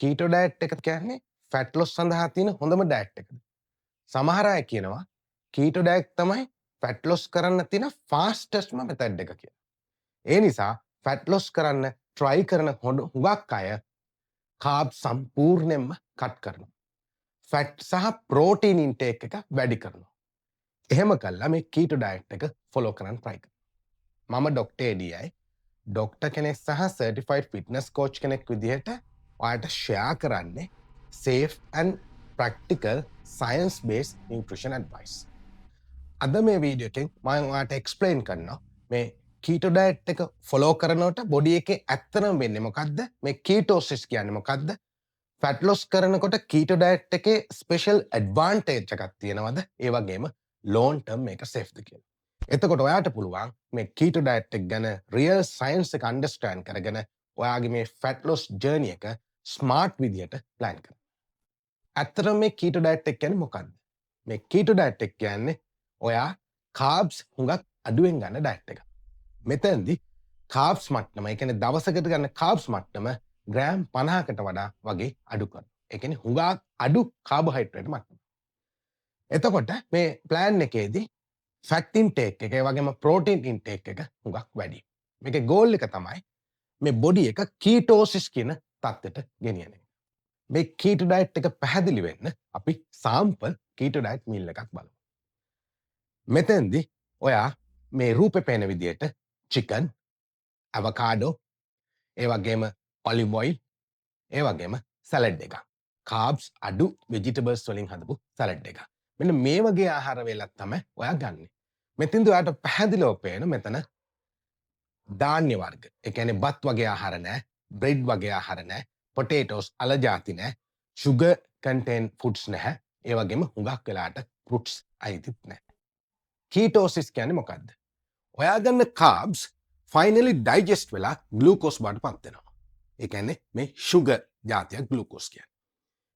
කීටෝ diet එක කියන්නේ fat Los සඳහා තියෙන හොඳම ඩයට් එකද. සමහර අය කියනවා කීටෝ ඩයට් තමයි ෆැට් ලොස් කරන්න තියෙන ෆාස්ටස්ට්ම මෙතඩ් එක කියලා. ඒ නිසා ෆැට් ලොස් කරන්න try කරන හුඟක් අය කාබ් සම්පූර්ණයෙන්ම කට් කරනවා. ෆැට් සහ ප්‍රෝටීන් ඉන්ටේක් එක වැඩි කරනවා. එහෙම කළා මේ කීටෝ ඩයට් එක ෆොලෝ කරන්න try කරනවා. මම ඩොක්ටර් එඩියයි. ඩොක්ටර් කෙනෙක් සහ සර්ටිෆයිඩ් ෆිට්නස් කෝච් කෙනෙක් විදිහට ඔයාලට ෂෙයා කරන්නේ safe and practical science based nutrition advice. අද මේ වීඩියෝ එකෙන් මම ඔයාලට එක්ස්ප්ලেইন කරනවා මේ කීටෝ ඩයට් එක ෆොලෝ කරනකොට බොඩි එකේ ඇත්තම වෙන්නේ මොකද්ද? මේ කීටෝසිස් කියන්නේ මොකද්ද? ෆැට් ලොස් කරනකොට කීටෝ ඩයට් එකේ ස්පෙෂල් ඇඩ්වාන්ටේජ් එකක් තියෙනවද? ඒ වගේම ලොන් ටර්ම් මේක සේෆ්ද කියලා. එතකොට ඔයාට පුළුවන් මේ කීටෝ ඩයට් එක ගැන රියල් සයන්ස් එක අන්ඩර්ස්ටෑන්ඩ් කරගෙන ඔයාගේ මේ ෆැට් ලොස් ජර්නි එක ස්මාර්ට් විදියට ප්ලෑන් කරන්න. ඇත්තටම මේ කීටෝ ඩයට් එක කියන්නේ මොකද්ද? මේ කීටෝ ඩයට් එක කියන්නේ ඔයා කාබ්ස් හුඟක් අඩුවෙන් ගන්න ඩයට් එකක්. මෙතෙන්දී කාබ්ස් මට්ටම, ඒ කියන්නේ දවසකට ගන්න කාබ්ස් මට්ටම ග්‍රෑම් 50කට වඩා වගේ අඩු කරනවා. ඒ කියන්නේ හුඟක් අඩු කාබෝහයිඩ්‍රේට් මට්ටම. එතකොට මේ ප්ලෑන් එකේදී ෆැට් ඉන්ටේක් එක, ඒ වගේම ප්‍රෝටීන් ඉන්ටේක් එක හුඟක් වැඩි. මේකේ ගෝල් එක තමයි මේ බොඩි එක කීටෝසිස් කියන තත්ත්වයට ගෙනියන එක. මේ කීටෝ ඩයට් එක පැහැදිලි වෙන්න අපි සාම්පල් කීටෝ ඩයට් මීල් එකක් බලමු. මෙතෙන්දී ඔයා මේ රූපේ පේන විදියට චිකන්, අවකාඩෝ, ඒ වගේම ඔලිව් ඔයිල්, ඒ වගේම සැලඩ් එකක්. කාබ්ස් අඩු වෙජිටබල්ස් වලින් හදපු සැලඩ් එකක්. මෙන්න මේ වගේ ආහාර වේලක් තමයි ඔයා ගන්නෙ. මෙතෙන්දී ඔයාට පැහැදිලිව පේන මෙතන ධාන්‍ය වර්ග. ඒ කියන්නේ බත් වගේ ආහාර නැහැ, බ්‍රෙඩ් වගේ ආහාර නැහැ, පොටේටෝස් අල ಜಾති නැහැ, sugar contain foods නැහැ. ඒ වගේම හුඟක් වෙලාට fruits අයිතිත් නැහැ. කීටෝසිස් කියන්නේ මොකද්ද? ඔයා ගන්න කාබ්ස් ෆයිනලි ඩයිජෙස්ට් වෙලා ග්ලූකෝස් බවට පත් වෙනවා. ඒ කියන්නේ මේ sugar జాතිය ග්ලූකෝස් කියන්නේ.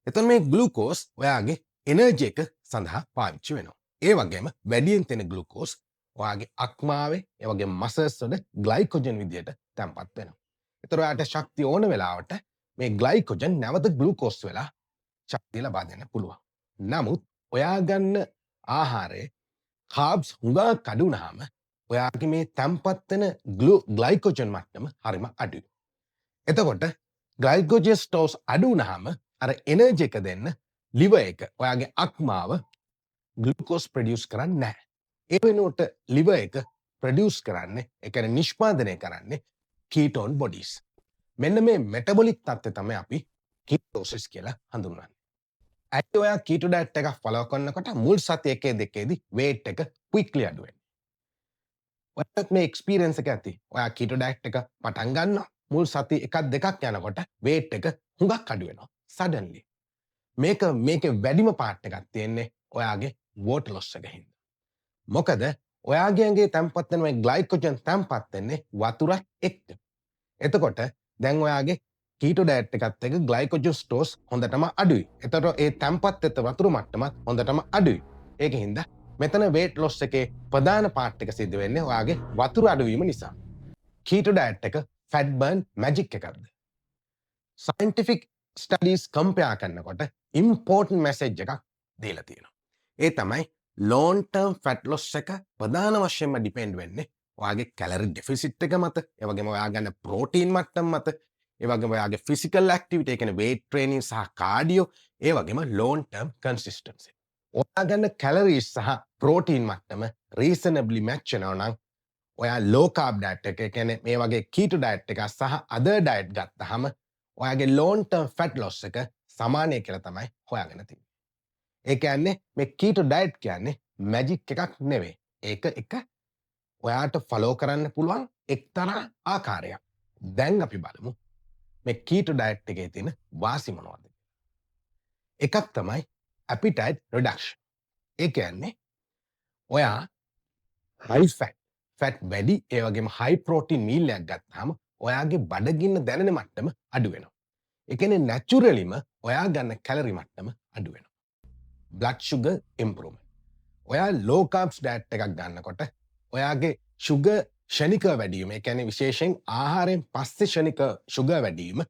එතකොට මේ ග්ලූකෝස් ඔයාගේ එනර්ජි එක සඳහා පාවිච්චි වෙනවා. ඒ වගේම වැඩියෙන් තියෙන ග්ලූකෝස් ඔයාගේ අක්මාවේ, ඒ වගේම මසල්ස් වල ග්ලයිකොජන් විදියට තැම්පත් වෙනවා. ඒතර ඔයාට ශක්තිය ඕන වෙලාවට මේ ග්ලයිකොජන් නැවත ග්ලූකෝස් වෙලා ශක්තිය ලබා දෙන්න පුළුවන්. නමුත් ඔයා ගන්න ආහාරයේ කාබ්ස් හුඟක් අඩු වුණාම ඔයාගේ මේ තැම්පත් වෙන ග්ලයිකොජන් මට්ටම හරිම අඩුයි. එතකොට ග්ලයිකොජන් ස්ටෝර්ස් අඩු වුණාම අර එනර්ජි එක දෙන්න liver එක, ඔයාගේ අක්මාව ග්ලූකෝස් ප්‍රොඩියුස් කරන්නේ නැහැ. ඒ වෙනුවට liver එක ප්‍රොඩියුස් කරන්නේ, ඒ කියන්නේ නිෂ්පාදනය කරන්නේ කීටෝන් බොඩීස්. මෙන්න මේ මෙටබොලික් තත්ත්වය තමයි අපි කීටෝසිස් කියලා හඳුන්වන්නේ. ඇයි ඔයා කීටෝ ඩයට් එක ෆලෝ කරනකොට මුල් සති 1 2 weight එක quickly අඩු වෙන්නේ. ඔයාත් මේ එක්ස්පීරියන්ස් එක ඇති. ඔයා කීටෝ ඩයට් එක පටන් ගන්නවා. මුල් සති 1 2ක් යනකොට weight එක හුඟක් අඩු වෙනවා. suddenly. මේකේ වැඩිම පාර්ට් එකක් තියෙන්නේ ඔයාගේ water loss එක හින්දා. මොකද ඔයාගේ ඇඟේ තැම්පත් වෙන මේ ග්ලයිකොජන් තැම්පත් වෙන්නේ වතුරත් එක්ක. එතකොට දැන් ඔයාගේ කීටෝ ඩයට් එකත් එක්ක ග්ලයිකොජන් ස්ටෝර්ස් හොඳටම අඩුයි. එතකොට ඒ තැම්පත් වෙච්ච වතුර මට්ටමත් හොඳටම අඩුයි. ඒකින්ද මෙතන weight loss එකේ ප්‍රධාන පාර්ට් එක සිද්ධ වෙන්නේ ඔයාගේ වතුර අඩුවීම නිසා. කීටෝ ඩයට් එක fat burn magic එකක්ද? scientific studies compare කරනකොට important message එකක් දීලා තියෙනවා. ඒ තමයි long term fat loss එක ප්‍රධාන වශයෙන්ම depend වෙන්නේ ඔයාගේ calorie deficit එක මත, ඒ වගේම ඔයා ගන්න protein මට්ටම මත, ඒ වගේම ඔයාගේ physical activity, ඒ කියන්නේ weight training සහ cardio, ඒ වගේම long term consistency. ඔයා ගන්න calories සහ protein මට්ටම reasonably match වෙනවා නම් ඔයා low carb diet එක, ඒ කියන්නේ මේ වගේ keto diet එක සහ other diet ගත්තාම ඔයාගේ long term fat loss එක සමානයි කියලා තමයි හොයාගෙන තියෙන්නේ. ඒ කියන්නේ මේ keto diet කියන්නේ මැජික් එකක් නෙවෙයි. ඒක එක ඔයාට ෆලෝ කරන්න පුළුවන් එක්තරා ආකාරයක්. දැන් අපි බලමු මේ keto diet එකේ තියෙන වාසි මොනවද? එකක් තමයි appetite reduction. ඒ කියන්නේ ඔයා high fat වැඩි, ඒ වගේම high protein meal එකක් ගත්තාම ඔයාගේ බඩගින්න දැනෙන මට්ටම අඩු වෙනවා. ඒ කියන්නේ naturallyම ඔයා ගන්න කැලරි මට්ටම අඩු වෙනවා. blood sugar improvement. ඔයා low carbs diet එකක් ගන්නකොට ඔයාගේ sugar ෂණිකව වැඩි වීම, ඒ කියන්නේ විශේෂයෙන් ආහාරයෙන් පස්සේ ෂණික sugar වැඩි වීම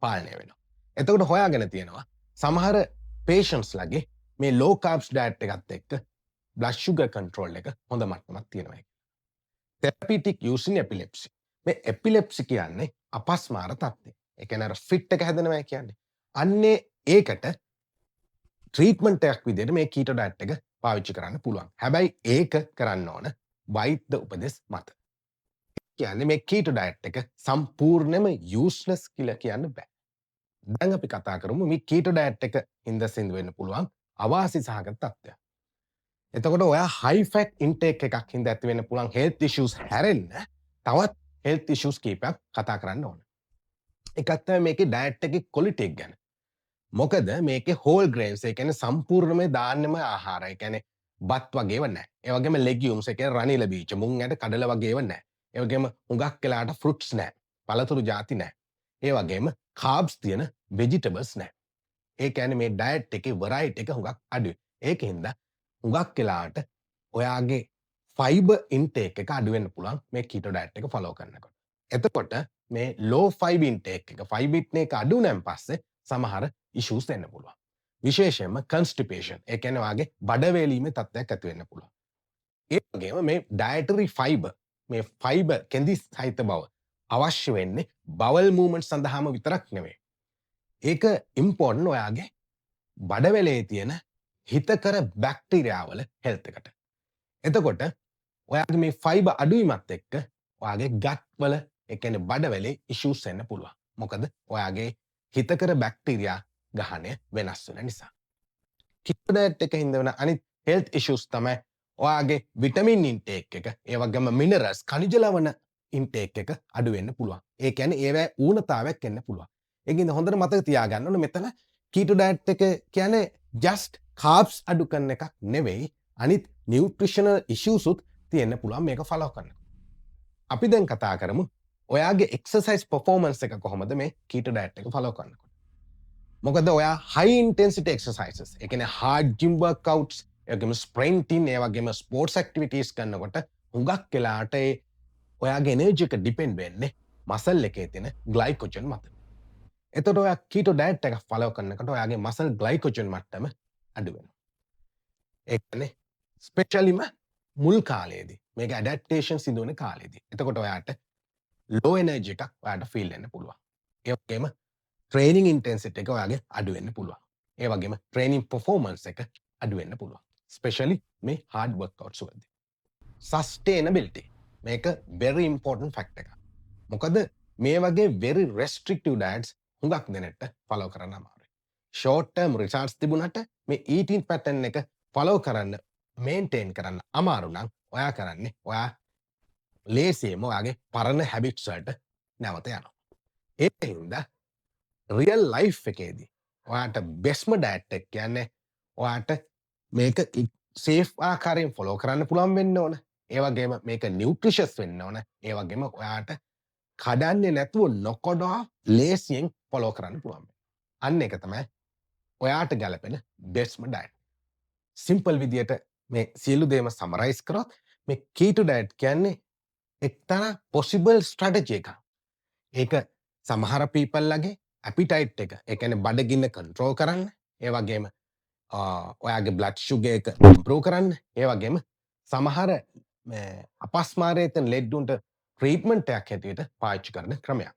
පාලනය වෙනවා. එතකොට හොයාගෙන තියෙනවා සමහර පේෂන්ස් ලගේ මේ ලෝ කාබ්ස් ඩයට් එකත් එක්ක බ්ලඩ් ෂුගර් කන්ට්‍රෝල් එක හොඳ මට්ටමක් තියෙනවා. තෙරපිටික් යූසින් එපිලෙප්සි. මේ එපිලෙප්සි කියන්නේ අපස්මාර තත්ත්වය. ඒ කියන්නේ අර ෆිට් එක හැදෙනවා කියන්නේ. අන්නේ ඒකට ට්‍රීට්මන්ට් එකක් විදිහට මේ කීටෝ ඩයට් එක පාවිච්චි කරන්න පුළුවන්. හැබැයි ඒක කරන්න ඕන වෛද්‍ය උපදෙස් මත. කියන්නේ මේ කීටෝ ඩයට් එක සම්පූර්ණයෙන්ම යූස්ලස් කියලා කියන්න බෑ. දැන් අපි කතා කරමු මේ කීටෝ ඩයට් එක හින්දා සිදු වෙන්න පුළුවන් අවාසි සහගත තත්ත්වයක්. එතකොට ඔයා හයි ෆැට් ඉන්ටේක් එකක් හින්දා ඇති වෙන්න පුළුවන් හෙල්ත් ඉෂුස් හැරෙන්න තවත් හෙල්ත් ඉෂුස් කීපයක් කතා කරන්න ඕන. එකක් තමයි මේකේ ඩයට් එකේ ක්වොලිටි එක ගැන. මොකද මේකේ හෝල් ග්‍රේන්ස් ඒ කියන්නේ සම්පූර්ණයෙන්ම දාන්නෙම ආහාර. ඒ කියන්නේ බත් වගේව නැහැ. ඒ වගේම ලෙගියුම්ස් ඒ කියන්නේ රනිල බීජ, මුං ඇට, කඩල වගේව නැහැ. ඒ වගේම හුඟක් වෙලාට ෆෘට්ස් නැහැ. පළතුරු ಜಾති නැහැ. ඒ වගේම කාබ්ස් තියෙන වෙජිටබල්ස් නැහැ. ඒ කියන්නේ මේ ඩයට් එකේ වෙරයිටි එක හුඟක් අඩුයි. ඒකින්ද හුඟක් වෙලාට ඔයාගේ ෆයිබර් ඉන්ටේක් එක අඩු වෙන්න පුළුවන් මේ කීටෝ ඩයට් එක ෆලෝ කරනකොට. එතකොට මේ ලෝ ෆයිබර් ඉන්ටේක් එක ෆයිබර් ඉන්ටේක් එක අඩු වුණාන් පස්සේ සමහර ඉෂුස් එන්න පුළුවන්. විශේෂයෙන්ම කන්ස්ටිපේෂන් ඒ කියන්නේ ඔයාගේ බඩ වේලීමේ තත්ත්වයක් ඇති වෙන්න පුළුවන්. ඒ වගේම මේ ඩයටරි ෆයිබර් මේ ෆයිබර් කෙඳි සහිත බව අවශ්‍ය වෙන්නේ බවල් මූව්මන්ට් සඳහාම විතරක් නෙවෙයි. ඒක ඉම්පෝර්ටන්ට් ඔයාගේ බඩවැලේ තියෙන හිතකර බැක්ටීරියා වල හෙල්ත් එකට. එතකොට ඔයාගේ මේ ෆයිබර් අඩුවීමත් එක්ක ඔයාගේ ගට් වල ඒ කියන්නේ බඩවැලේ ඉෂුස් එන්න පුළුවන්. මොකද ඔයාගේ හිතකර බැක්ටීරියා ගහණය වෙනස් වෙන නිසා. කීටෝ ඩයට් එක හින්දා වෙන අනිත් හෙල්ත් ඉෂුස් තමයි ඔයාගේ විටමින් ඉන්ටේක් එක, ඒ වගේම මිනරල්ස් කනිජ ලවණ ඉන්ටේක් එක අඩු වෙන්න පුළුවන්. ඒ කියන්නේ ඒවැ ඌනතාවයක් එන්න පුළුවන්. ඒකින්ද හොඳට මතක තියාගන්න ඕනේ මෙතන කීටෝ ඩයට් එක කියන්නේ just කාබ්ස් අඩු කරන එකක් නෙවෙයි අනිත් නියුට්‍රිෂනල් ඉෂුසුත් තියෙන්න පුළුවන් මේක ෆලෝ කරනකොට. අපි දැන් කතා කරමු ඔයාගේ එක්සර්සයිස් පර්ෆෝමන්ස් එක කොහොමද මේ කීටෝ ඩයට් එක ෆලෝ කරනකොට. මොකද ඔයා හයි ඉන්ටෙන්සිටි එක්සර්සයිසස් ඒ කියන්නේ හાર્ඩ් ජිම් වර්ක්අවුට්ස් ඒ වගේම ස්ප්‍රින්ටින් ඒ වගේම ස්පෝර්ට්ස් ඇක්ටිවිටීස් කරනකොට හුඟක් වෙලාට ඔයාගේ එනර්ජි එක ඩිපෙන්ඩ් වෙන්නේ මසල් එකේ තියෙන ග්ලයිකොජන් මත. එතකොට ඔයා කීටෝ ඩයට් එක ෆලෝ කරනකොට ඔයාගේ මසල් ග්ලයිකොජන් මට්ටම අඩු වෙනවා. ඒ කියන්නේ ස්පෙෂලිම මුල් කාලයේදී මේක ඇඩැප්ටේෂන් සිදු වෙන කාලයේදී. එතකොට ඔයාට ලෝ එනර්ජි එකක් ඔයාට ෆීල් වෙන්න පුළුවන්. ඒ වගේම ට්‍රේනින් ඉන්ටෙන්සිටි එක ඔයාගේ අඩු වෙන්න පුළුවන්. ඒ වගේම ට්‍රේනින් පර්ෆෝමන්ස් එක අඩු වෙන්න පුළුවන්. ස්පෙෂලි මේ හાર્ඩ් වර්ක්අවුට්ස් වලදී. සස්ටේනබිලිටි මේක very important fact එකක්. මොකද මේ වගේ very restrictive diets හුඟක් දෙනෙක්ට follow කරන්න අමාරුයි. short term results තිබුණට මේ eating pattern එක follow කරන්න maintain කරන්න අමාරු නම් ඔයා කරන්නේ ඔයා ලේසියෙන්ම ඔයාගේ පරණ habits වලට නැවත යනවා. ඒ හින්දා රියල් ලයිෆ් එකේදී ඔයාට බෙස්ම ඩයට් එක කියන්නේ ඔයාට මේක සේෆ් ආකාරයෙන් ෆලෝ කරන්න පුළුවන් වෙන්න ඕන. ඒ වගේම මේක නියුට්‍රිෂස් වෙන්න ඕන. ඒ වගේම ඔයාට කඩන්නේ නැතුව නොකඩා ලේසියෙන් ෆලෝ කරන්න පුළුවන්. අන්න ඒක තමයි ඔයාට ගැලපෙන බෙස්ම ඩයට්. සිම්පල් විදියට මේ සියලු දේම සමරයිස් කරොත් මේ කීටෝ ඩයට් කියන්නේ එක්තරා පොසිබල් ස්ට්‍රැටජි එකක්. ඒක සමහර පීපල් ලගේ ඇපිටයිට් එක ඒ කියන්නේ බඩගින්න කන්ට්‍රෝල් කරන්න, ඒ වගේම ඔයාගේ බ්ලඩ් ෂුගර් එක ඉම්ප්‍රූව් කරන්න, ඒ වගේම සමහර අපස්මාරයෙන් ලෙඩ් උන්ට ට්‍රීට්මන්ට් එකක් හැටියට පාවිච්චි කරන ක්‍රමයක්.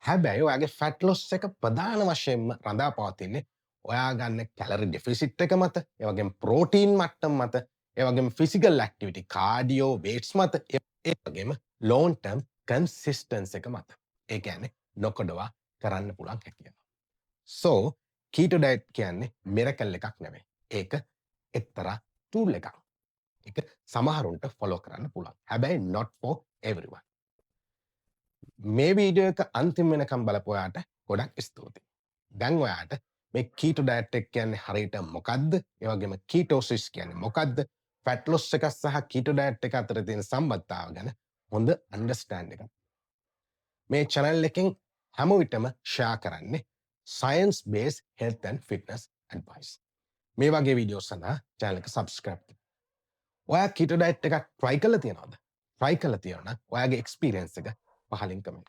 හැබැයි ඔයාගේ ෆැට් ලොස් එක ප්‍රධාන වශයෙන්ම රඳා පවතින්නේ ඔයා ගන්න කැලරි ඩෙෆිසිට් එක මත, ඒ වගේම ප්‍රෝටීන් මට්ටම මත, ඒ වගේම ෆිසිකල් ඇක්ටිවිටි, කාඩියෝ, වේට්ස් මත, ඒ වගේම ලොන් ටර්ම් කන්සිස්ටන්ස් එක මත. ඒ කියන්නේ නොකඩවා කරන්න පුළුවන් හැකියාව. So කීටෝ ඩයට් කියන්නේ මිරකල් එකක් නෙවෙයි. ඒක එක්තරා ටූල් එකක්. ඒක සමහරුන්ට ෆලෝ කරන්න පුළුවන්. හැබැයි not for everyone. මේ වීඩියෝ එක අන්තිම වෙනකම් බලපු ඔයාට ගොඩක් ස්තුතියි. දැන් ඔයාට මේ කීටෝ ඩයට් එක කියන්නේ හරියට මොකද්ද? ඒ වගේම කීටෝසිස් කියන්නේ මොකද්ද? ෆැට් ලොස් එක සහ කීටෝ ඩයට් එක අතර තියෙන සම්බන්ධතාව ගැන හොඳ අන්ඩර්ස්ටෑන්ඩ් එකක්. මේ channel එකෙන් හැම විටම ෂෙයා කරන්නේ science based health and fitness advice. මේ වගේ වීඩියෝ සඳහා channel එක subscribe කරන්න. ඔයා කීටෝ ඩයට් එකක් try කරලා තියෙනවද? try කරලා තියෙනවා නම් ඔයාගේ experience එක පහලින් comment